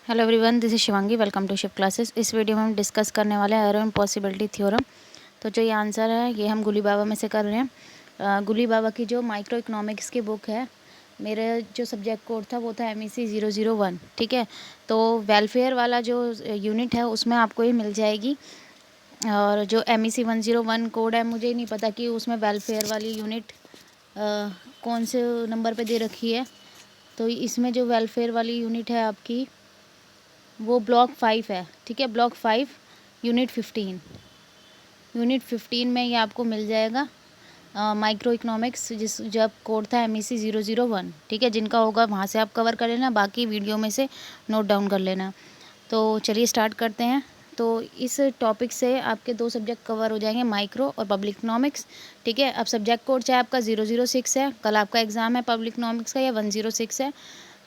Hello everyone, this is Shivangi. Welcome to shift classes. इस video में हम डिस्कस करने वाले हैं एरो इम्पॉसिबिलिटी थ्योरम। तो जो ये आंसर है ये हम गुली बाबा में से कर रहे हैं। गुली बाबा की जो माइक्रो इकोनॉमिक्स की बुक है, मेरे जो सब्जेक्ट कोड था वो था MEC 001। ठीक है, तो वेलफेयर वाला जो यूनिट है उसमें आपको ये मिल जाएगी। और जो MEC 101 कोड है, मुझे नहीं पता कि उसमें वेलफेयर वाली यूनिट कौन से नंबर पे दे रखी है। तो इसमें जो वेलफेयर वाली यूनिट है आपकी वो ब्लॉक 5 है। ठीक है, ब्लॉक 5 यूनिट 15। यूनिट 15 में ये आपको मिल जाएगा माइक्रो इकोनॉमिक्स, जिस जब कोड था MEC 001। ठीक है, जिनका होगा वहाँ से आप कवर कर लेना, बाकी वीडियो में से नोट डाउन कर लेना। तो चलिए स्टार्ट करते हैं। तो इस टॉपिक से आपके 2 सब्जेक्ट कवर हो जाएंगे, माइक्रो और पब्लिक इकोनॉमिक्स। ठीक है, अब सब्जेक्ट कोड चाहे आपका 006 है, कल आपका एग्जाम है पब्लिक इकोनॉमिक्स का, या 106 है।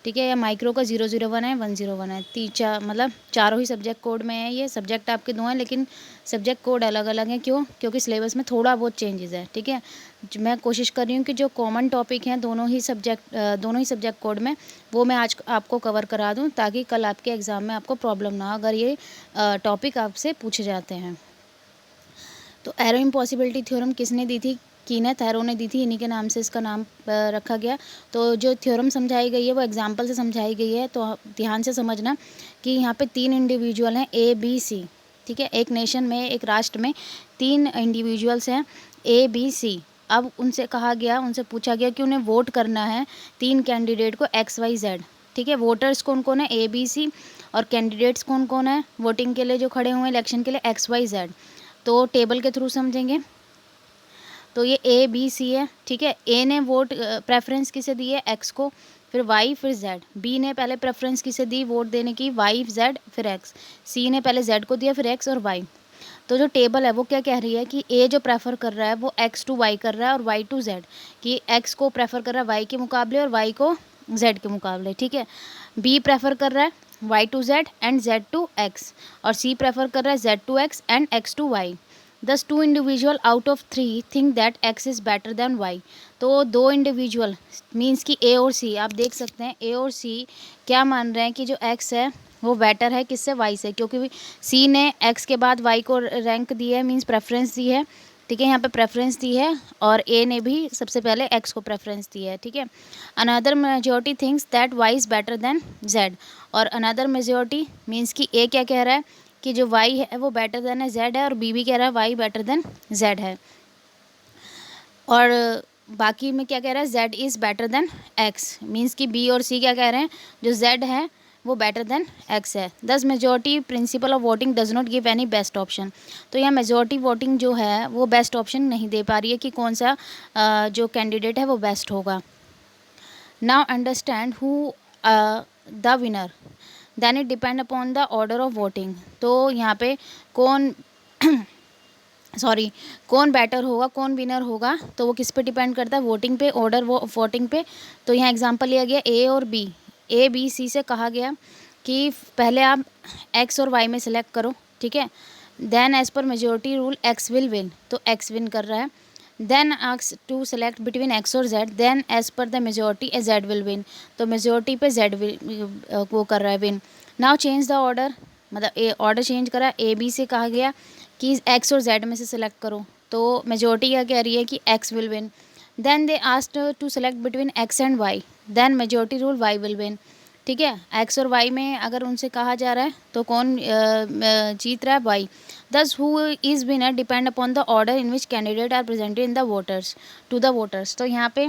ठीक है, या माइक्रो का 001 है, 101 है। मतलब चारों ही सब्जेक्ट कोड में है। ये सब्जेक्ट आपके 2 हैं, लेकिन सब्जेक्ट कोड अलग अलग हैं। क्यों? क्योंकि सिलेबस में थोड़ा बहुत चेंजेस है। ठीक है, मैं कोशिश कर रही हूँ कि जो कॉमन टॉपिक हैं दोनों ही सब्जेक्ट कोड में, वो मैं आज आपको कवर करा दूँ, ताकि कल आपके एग्ज़ाम में आपको प्रॉब्लम ना हो अगर ये टॉपिक आपसे पूछे जाते हैं। तो एरो इम्पॉसिबिलिटी थ्योरम किसने दी थी? कीनेथ एरो ने दी थी, इन्हीं के नाम से इसका नाम रखा गया। तो जो थ्योरम समझाई गई है वो एग्जाम्पल से समझाई गई है। तो ध्यान से समझना कि यहाँ पे 3 इंडिविजुअल हैं, ABC। ठीक है, एक नेशन में, एक राष्ट्र में 3 इंडिविजुअल्स हैं, ABC। अब उनसे कहा गया, उनसे पूछा गया कि उन्हें वोट करना है 3 कैंडिडेट को XYZ। ठीक है, वोटर्स कौन कौन है? ABC। और कैंडिडेट्स कौन कौन है वोटिंग के लिए जो खड़े हुए हैं इलेक्शन के लिए? XYZ। तो टेबल के थ्रू समझेंगे। तो ये ABC है। ठीक है, A ने वोट प्रेफरेंस किसे दी है? X को, फिर Y, फिर Z। B ने पहले प्रेफरेंस किसे दी वोट देने की? Y, Z, फिर X। C ने पहले Z को दिया, फिर X और Y। तो जो टेबल है वो क्या कह रही है कि A जो प्रेफर कर रहा है वो X टू Y कर रहा है और Y टू Z, कि X को प्रेफर कर रहा है Y के मुकाबले और Y को Z के मुकाबले। ठीक है, B प्रेफर कर रहा है Y to Z and Z to X, और C प्रेफर कर रहा है Z to X and X to Y। Thus 2 individual out of 3 think that X is better than Y। तो 2 इंडिविजुअल मीन्स कि A और C, आप देख सकते हैं A और C क्या मान रहे हैं कि जो X है वो बेटर है किससे? Y से, क्योंकि C ने X के बाद Y को रैंक दी है, मीन्स प्रेफरेंस दी है। ठीक है, यहाँ पे प्रेफरेंस दी है, और A ने भी सबसे पहले X को प्रेफरेंस दी है। ठीक है, another majority thinks that Y is better then Z। और अनदर मेजोरिटी मीन्स कि A क्या कह रहा है कि जो Y है वो बेटर देन Z है, और B भी कह रहा है Y बेटर देन Z है। और बाकी में क्या कह रहा है? Z is better then X, means कि B और C क्या कह रहे हैं? जो Z है वो बेटर देन X है। दस majority principle of voting does not give any best option. तो यहाँ मेजोरिटी वोटिंग जो है वो बेस्ट ऑप्शन नहीं दे पा रही है कि कौन सा जो कैंडिडेट है वो बेस्ट होगा। Now understand who the winner, then it depend upon the order of voting. तो यहाँ पे कौन कौन बेटर होगा, कौन विनर होगा, तो वो किस पे डिपेंड करता है? वोटिंग पे, ऑर्डर वोटिंग पे। तो यहाँ एग्जांपल लिया गया A और B। A B C से कहा गया कि पहले आप X और Y में सेलेक्ट करो। ठीक है, then as per majority rule X will win, तो X विन कर रहा है। Then ask to select between X और Z, then as per the majority Z will win, तो मेजोरिटी पे Z विल वो कर रहा है win. Now change the order, मतलब ऑर्डर चेंज करा। A B से कहा गया कि X और Z में से सिलेक्ट करो, तो मेजोरिटी क्या कह रही है कि X will win. Then they asked to select between X and Y, then majority rule Y will win. ठीक है, X और Y में अगर उनसे कहा जा रहा है तो कौन जीत रहा है? Y। Thus who is winner depend upon the order in which candidate are presented in the voters to the voters. तो यहाँ पे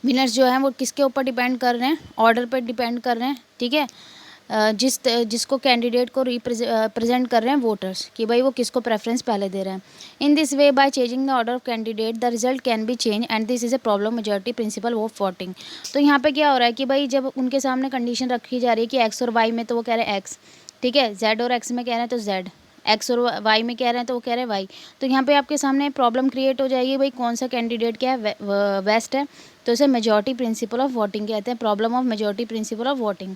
विनर्स जो हैं वो किसके ऊपर डिपेंड कर रहे हैं? ऑर्डर पर डिपेंड कर रहे हैं। ठीक है, जिसको कैंडिडेट को प्रेजेंट कर रहे हैं वोटर्स, कि भाई वो किसको प्रेफरेंस पहले दे रहे हैं। In this way by changing the order of candidate the result can be change and this is a problem majority principle of voting. तो यहाँ पे क्या हो रहा है कि भाई जब उनके सामने कंडीशन रखी जा रही है कि X और Y में, तो वो कह रहे हैं X। ठीक है, Z और X में कह रहे हैं तो Z, X और Y में कह रहे हैं तो वो कह रहे हैं Y। तो यहाँ पे आपके सामने प्रॉब्लम क्रिएट हो जाएगी, भाई कौन सा कैंडिडेट क्या है बेस्ट है। तो इसे मेजोरिटी प्रिंसिपल ऑफ वोटिंग कहते हैं, problem of majority principle of voting.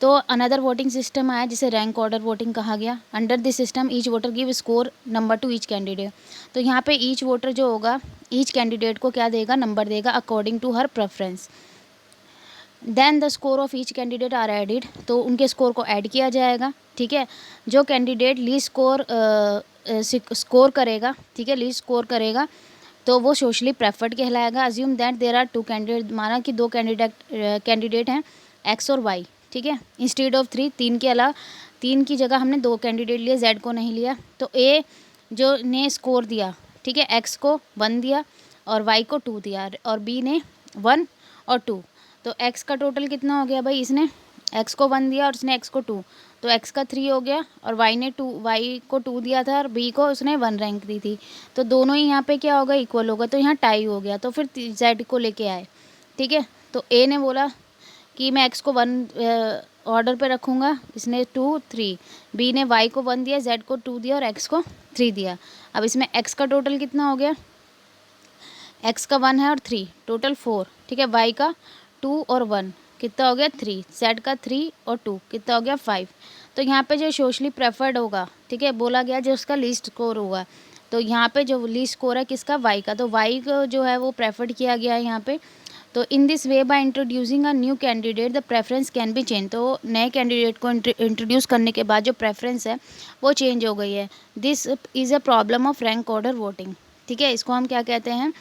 तो अनदर वोटिंग सिस्टम आया जिसे रैंक ऑर्डर वोटिंग कहा गया। Under this system each voter give score number two each candidate. तो यहाँ पे ईच वोटर जो होगा ईच कैंडिडेट को क्या देगा? नंबर देगा according to her preference. Then the score of each candidate are added, तो उनके स्कोर को ऐड किया जाएगा, ठीक है। जो कैंडिडेट लीस्ट स्कोर करेगा, ठीक है, लीस्ट स्कोर करेगा तो वो सोशली प्रेफर्ड कहलाएगा। Assume that there are 2 candidate, माना कि 2 कैंडिडेट हैं एक्स और वाई, ठीक है, इंस्टेड ऑफ 3, 3 के अलावा 3 की जगह हमने 2 कैंडिडेट लिए, जेड को नहीं लिया। तो ए जो ने स्कोर दिया, ठीक है, एक्स को 1 दिया और वाई को 2 दिया, और बी ने 1 और 2। तो एक्स का टोटल कितना हो गया भाई, इसने एक्स को 1 दिया और इसने एक्स को 2, तो एक्स का 3 हो गया, और वाई को 2 दिया था और बी को उसने 1 रैंक दी थी, तो दोनों ही यहाँ पे क्या होगा, इक्वल होगा, तो यहाँ टाई हो गया। तो फिर जेड को लेके आए, ठीक है। तो ए ने बोला कि मैं एक्स को 1 ऑर्डर पे रखूँगा, इसने 2 3, बी ने वाई को 1 दिया, जेड को 2 दिया और एक्स को 3 दिया। अब इसमें एक्स का टोटल कितना हो गया, एक्स का 1 है और 3, टोटल 4, ठीक है। वाई का 2 और 1 कितना हो गया 3, जेड का 3 और 2 कितना हो गया 5। तो यहाँ पे जो सोशली प्रेफर्ड होगा, ठीक है, बोला गया जो उसका लीस्ट स्कोर होगा, तो यहाँ पे जो लीस्ट स्कोर है किसका, वाई का, तो वाई को जो है वो प्रेफर्ड किया गया है यहाँ पे। तो in this way by introducing a new candidate the preference can be change, तो नए कैंडिडेट को इंट्रोड्यूस करने के बाद जो प्रेफरेंस है वो चेंज हो गई है। This is a problem of rank order voting, ठीक है, इसको हम क्या कहते हैं,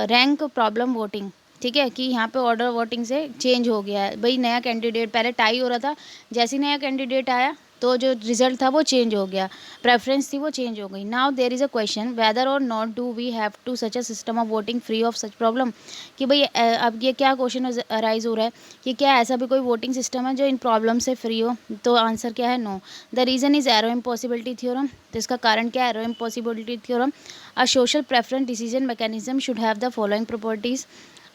रैंक प्रॉब्लम वोटिंग, ठीक है, कि यहाँ पे ऑर्डर वोटिंग से चेंज हो गया है। भाई नया कैंडिडेट, पहले टाई हो रहा था, जैसे ही नया कैंडिडेट आया तो जो रिजल्ट था वो चेंज हो गया, प्रेफरेंस थी वो चेंज हो गई। Now there is a question whether और not do we have to such a system of voting free of such problem, कि भाई अब ये क्या क्वेश्चन अराइज हो रहा है कि क्या ऐसा भी कोई वोटिंग सिस्टम है जो इन प्रॉब्लम से फ्री हो, तो आंसर क्या है, no. The reason is Arrow impossibility theorem, तो इसका कारण क्या है, Arrow impossibility theorem. A social preference decision mechanism should have the following properties,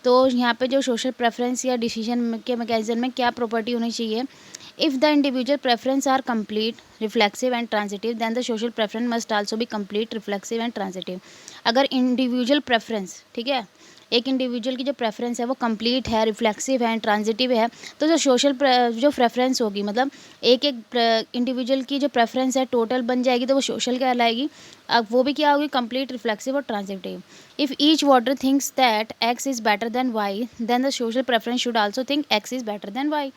तो यहाँ पे जो सोशल प्रेफरेंस या डिसीजन के मैकेनिज्म में क्या प्रॉपर्टी होनी चाहिए, if the individual preference are complete reflexive and transitive then the social preference must also be complete reflexive and transitive. अगर इंडिविजुअल प्रेफरेंस, ठीक है, एक इंडिविजुअल की जो प्रेफरेंस है वो कंप्लीट है, रिफ्लेक्सिव है, ट्रांजिटिव है, तो जो सोशल जो प्रेफरेंस होगी, मतलब एक एक इंडिविजुअल की जो प्रेफरेंस है टोटल बन जाएगी, तो वो सोशल कहलाएगी। अब वो भी क्या होगी, कंप्लीट, रिफ्लेक्सिव और transitive. If each voter thinks that X is better than Y then the social preference should also think X is better than Y.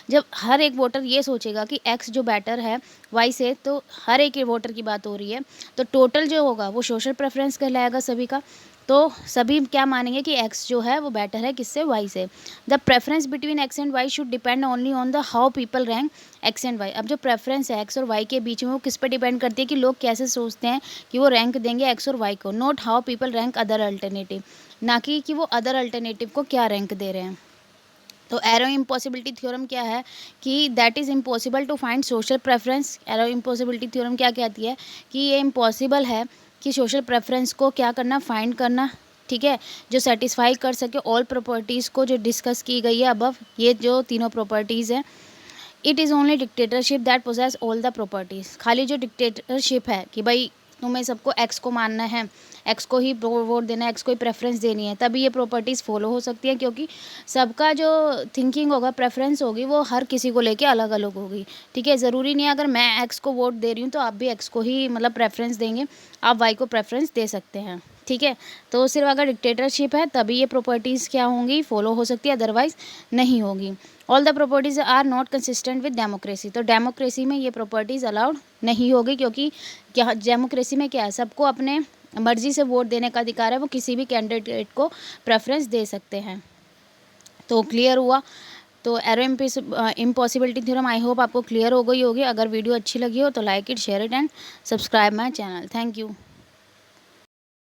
जब हर एक वोटर ये सोचेगा कि एक्स जो बेटर है वाई से, तो हर एक वोटर की बात हो रही है, तो टोटल जो होगा वो सोशल प्रेफरेंस कहलाएगा सभी का। तो सभी क्या मानेंगे कि एक्स जो है वो बेटर है किससे, वाई से। The preference between X and Y should depend only on the how people rank X and Y. अब जो प्रेफरेंस है एक्स और वाई के बीच में वो किस पे डिपेंड करती है कि लोग कैसे सोचते हैं कि वो रैंक देंगे एक्स और वाई को, not how people rank other alternative, ना कि वो अदर अल्टरनेटिव को क्या रैंक दे रहे हैं। तो एरो इम्पॉसिबिलिटी थ्योरम क्या है कि that is impossible to find social preference. Arrow impossibility theorem क्या कहती है कि ये इम्पॉसिबल है कि सोशल प्रेफरेंस को क्या करना, फाइंड करना, ठीक है, जो सेटिस्फाई कर सके ऑल प्रॉपर्टीज़ को जो डिस्कस की गई है अबव, ये जो तीनों प्रॉपर्टीज़ हैं। It is only dictatorship that possess all the properties, खाली जो डिक्टेटरशिप है कि भाई तुम्हें सबको एक्स को मानना है, एक्स को ही वोट देना है, एक्स को ही प्रेफरेंस देनी है, तभी ये प्रॉपर्टीज़ फॉलो हो सकती है, क्योंकि सबका जो थिंकिंग होगा, प्रेफरेंस होगी, वो हर किसी को लेके अलग अलग होगी, ठीक है। ज़रूरी नहीं है अगर मैं एक्स को वोट दे रही हूँ तो आप भी एक्स को ही मतलब प्रेफरेंस देंगे, आप वाई को प्रेफरेंस दे सकते हैं, ठीक है। तो सिर्फ अगर डिक्टेटरशिप है तभी ये प्रॉपर्टीज़ क्या होंगी, फॉलो हो सकती है, अदरवाइज नहीं होगी। All the properties are not consistent with democracy, तो डेमोक्रेसी में ये प्रॉपर्टीज़ अलाउड नहीं होगी, क्योंकि क्या डेमोक्रेसी में क्या है, सबको अपने मर्जी से वोट देने का अधिकार है, वो किसी भी कैंडिडेट को प्रेफरेंस दे सकते हैं। तो क्लियर हुआ। तो arrow impossibility theorem I hope आपको क्लियर हो गई होगी। अगर वीडियो अच्छी लगी हो तो like it, share it and subscribe my channel. Thank you.